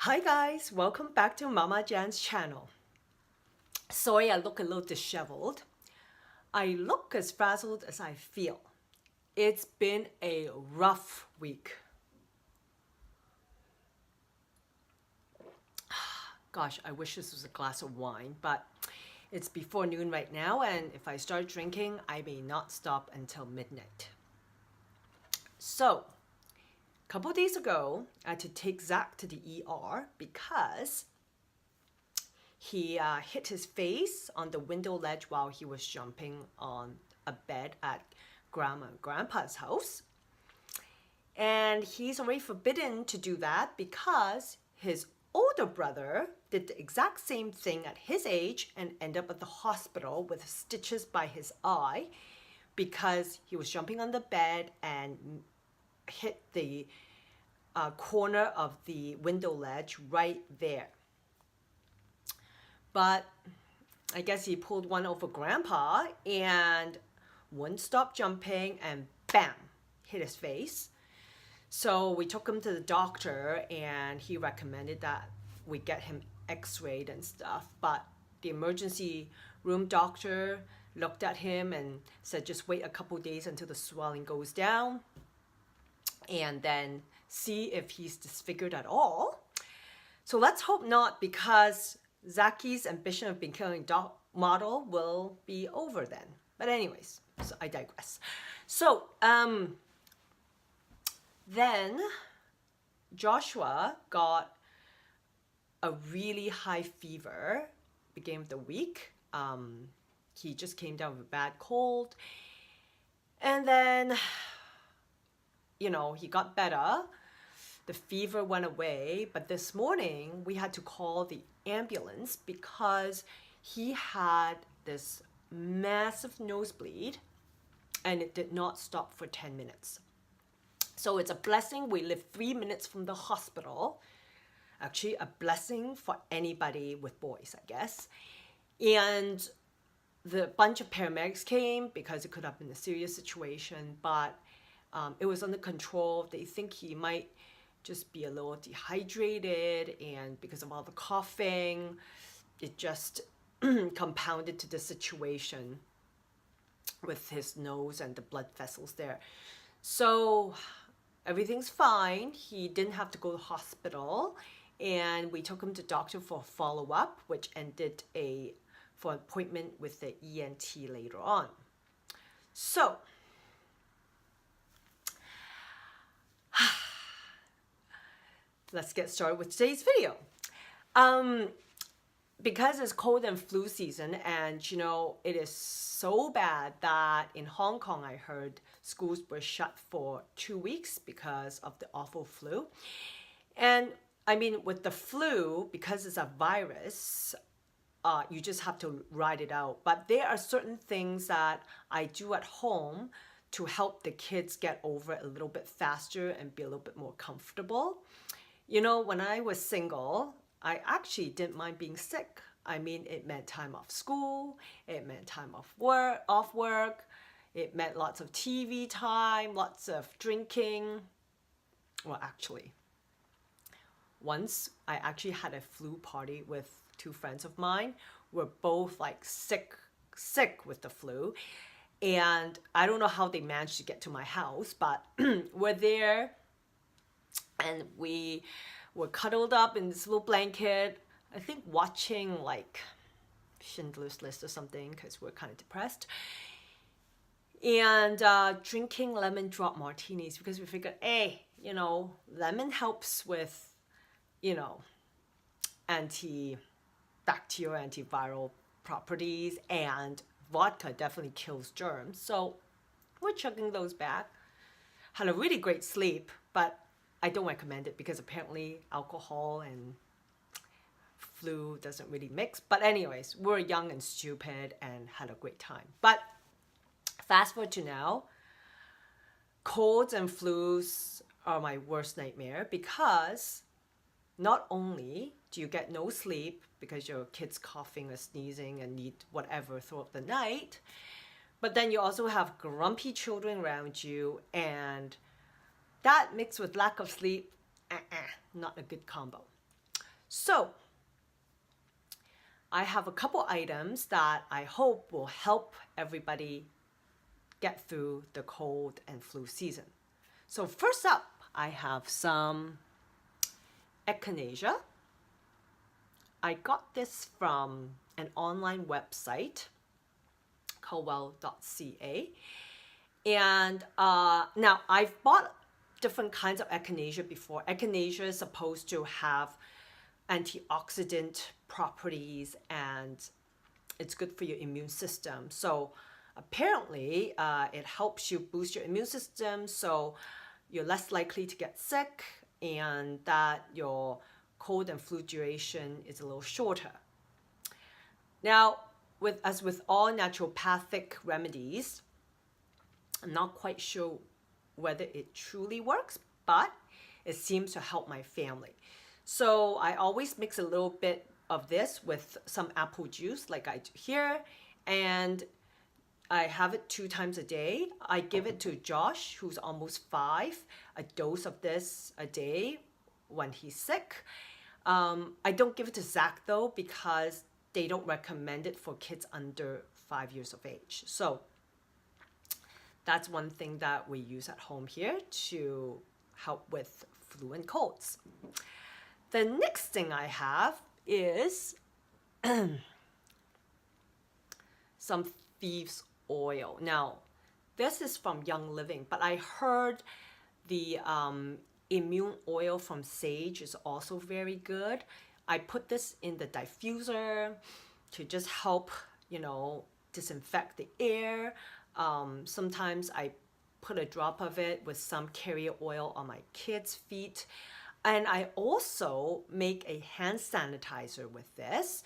Hi guys, welcome back to Mama Jan's channel. Sorry I look a little disheveled. I look as frazzled as I feel. It's been a rough week. Gosh, I wish this was a glass of wine, but it's before noon right now, and if I start drinking, I may not stop until midnight. So, a couple of days ago, I had to take Zach to the ER because he hit his face on the window ledge while he was jumping on a bed at Grandma and Grandpa's house. And he's already forbidden to do that because his older brother did the exact same thing at his age and ended up at the hospital with stitches by his eye because he was jumping on the bed and hit the corner of the window ledge right there. But I guess he pulled one over Grandpa and wouldn't stop jumping and bam, hit his face. So we took him to the doctor and he recommended that we get him x-rayed and stuff. But the emergency room doctor looked at him and said just wait a couple days until the swelling goes down and then see if he's disfigured at all. So let's hope not, because Zaki's ambition of becoming a model will be over then. But anyways, so I digress. So then Joshua got a really high fever beginning of the week. He just came down with a bad cold. And then, he got better. The fever went away, but this morning we had to call the ambulance because he had this massive nosebleed and it did not stop for 10 minutes. So it's a blessing we live 3 minutes from the hospital. Actually, a blessing for anybody with boys, I guess. And the bunch of paramedics came because it could have been a serious situation, but it was under control. They think he might just be a little dehydrated, and because of all the coughing, it just compounded to the situation with his nose and the blood vessels there. So everything's fine. He didn't have to go to the hospital, and we took him to doctor for follow-up, which ended for an appointment with the ENT later on. So let's get started with today's video. Because it's cold and flu season, and it is so bad that in Hong Kong, I heard schools were shut for 2 weeks because of the awful flu. And I mean, with the flu, because it's a virus, you just have to ride it out. But there are certain things that I do at home to help the kids get over it a little bit faster and be a little bit more comfortable. When I was single, I actually didn't mind being sick. I mean, it meant time off school, it meant time off work, it meant lots of TV time, lots of drinking. Well, actually, once I actually had a flu party with 2 friends of mine. We're both like sick with the flu. And I don't know how they managed to get to my house, but we're there and we were cuddled up in this little blanket, I think watching like Schindler's List or something because we're kind of depressed. And drinking lemon drop martinis because we figured, hey, lemon helps with, antibacterial, antiviral properties, and vodka definitely kills germs. So we're chugging those back. Had a really great sleep, but I don't recommend it because apparently alcohol and flu doesn't really mix. But anyways, we're young and stupid and had a great time. But fast forward to now, colds and flus are my worst nightmare because not only do you get no sleep because your kid's coughing or sneezing and need whatever throughout the night, but then you also have grumpy children around you, and that mixed with lack of sleep, not a good combo. So I have a couple items that I hope will help everybody get through the cold and flu season. So first up, I have some Echinacea. I got this from an online website, colwell.ca. And now I've bought different kinds of Echinacea before. Echinacea is supposed to have antioxidant properties and it's good for your immune system. So apparently it helps you boost your immune system so you're less likely to get sick and that your cold and flu duration is a little shorter. Now, as with all naturopathic remedies, I'm not quite sure whether it truly works, but it seems to help my family. So I always mix a little bit of this with some apple juice like I do here, and I have it 2 times a day. I give it to Josh, who's almost 5, a dose of this a day when he's sick. I don't give it to Zach though because they don't recommend it for kids under 5 years of age. So that's one thing that we use at home here to help with flu and colds. The next thing I have is some Thieves oil. Now, this is from Young Living, but I heard the immune oil from sage is also very good. I put this in the diffuser to just help, disinfect the air. Sometimes I put a drop of it with some carrier oil on my kids' feet. And I also make a hand sanitizer with this.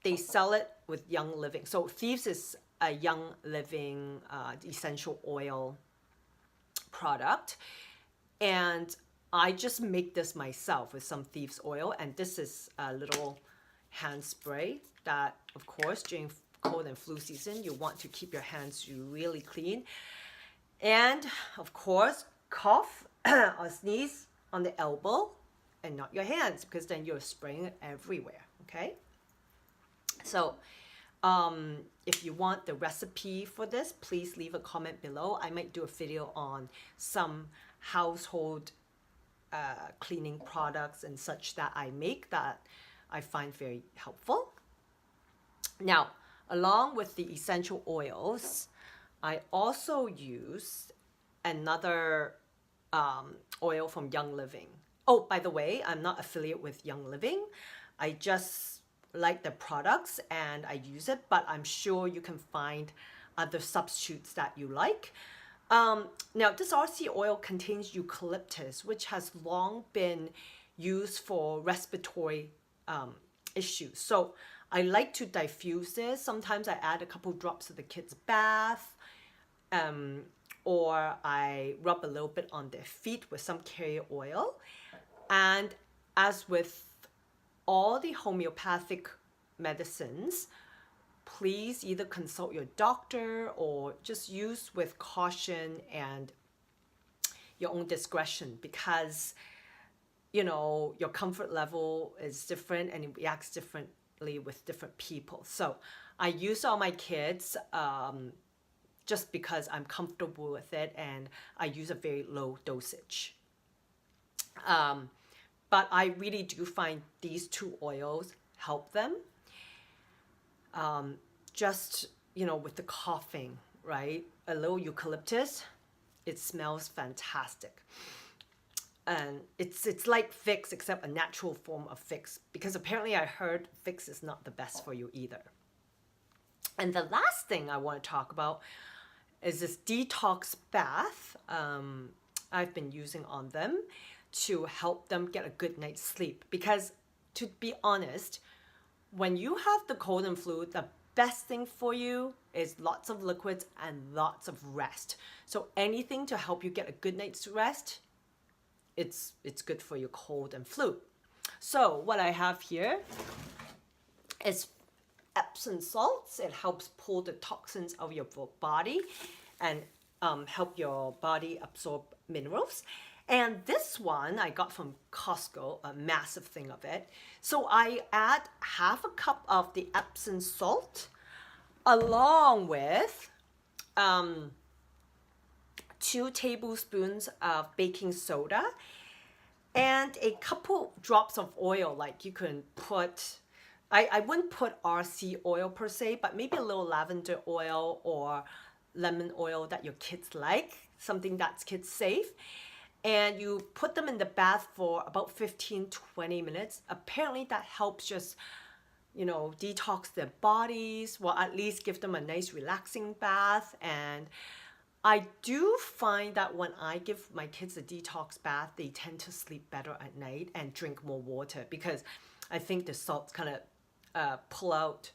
They sell it with Young Living. So Thieves is a Young Living essential oil product. And I just make this myself with some Thieves oil. And this is a little hand spray that, of course, during cold and flu season, you want to keep your hands really clean. And, of course, cough or sneeze on the elbow and not your hands because then you're spraying it everywhere, okay? So if you want the recipe for this, please leave a comment below. I might do a video on some household cleaning products and such that I make that I find very helpful. Now, along with the essential oils, I also use another oil from Young Living. Oh, by the way, I'm not affiliate with Young Living. I just like the products and I use it, but I'm sure you can find other substitutes that you like. Now, this RC oil contains eucalyptus, which has long been used for respiratory issues. So I like to diffuse this. Sometimes I add a couple drops to the kids' bath, or I rub a little bit on their feet with some carrier oil. And as with all the homeopathic medicines, please either consult your doctor or just use with caution and your own discretion because, your comfort level is different and it reacts differently with different people. So I use all my kids just because I'm comfortable with it and I use a very low dosage. But I really do find these 2 oils help them. Just, with the coughing, right? A little eucalyptus, it smells fantastic. And it's like Vicks, except a natural form of Vicks, because apparently I heard Vicks is not the best for you either. And the last thing I want to talk about is this Detox bath I've been using on them to help them get a good night's sleep. Because to be honest, when you have the cold and flu, the best thing for you is lots of liquids and lots of rest. So anything to help you get a good night's rest, it's good for your cold and flu. So what I have here is Epsom salts. It helps pull the toxins out of your body and help your body absorb minerals. And this one I got from Costco, a massive thing of it. So I add half a cup of the Epsom salt along with 2 tablespoons of baking soda and a couple drops of oil. Like you can put, I wouldn't put RC oil per se, but maybe a little lavender oil or lemon oil that your kids like, something that's kids safe. And you put them in the bath for about 15-20 minutes. Apparently that helps just, detox their bodies, well, at least give them a nice relaxing bath. And I do find that when I give my kids a detox bath, they tend to sleep better at night and drink more water, because I think the salts kind of pull out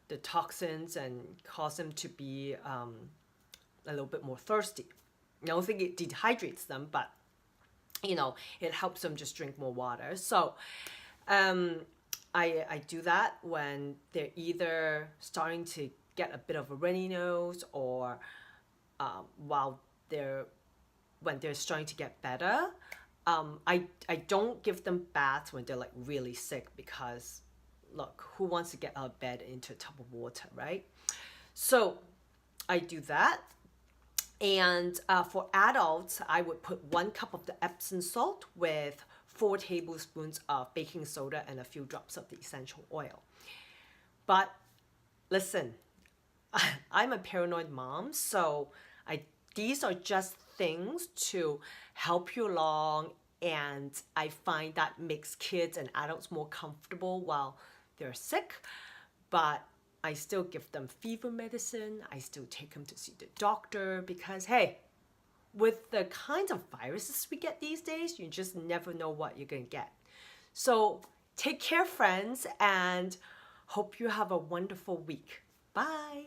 the toxins and cause them to be a little bit more thirsty. I don't think it dehydrates them, but it helps them just drink more water. So I do that when they're either starting to get a bit of a runny nose, or when they're starting to get better. I don't give them baths when they're like really sick, because look, who wants to get out of bed into a tub of water, right? So I do that. And for adults, I would put 1 cup of the Epsom salt with 4 tablespoons of baking soda and a few drops of the essential oil. But listen, I'm a paranoid mom, so these are just things to help you along, and I find that makes kids and adults more comfortable while they're sick. But I still give them fever medicine. I still take them to see the doctor, because hey, with the kinds of viruses we get these days, you just never know what you're going to get. So take care, friends, and hope you have a wonderful week. Bye.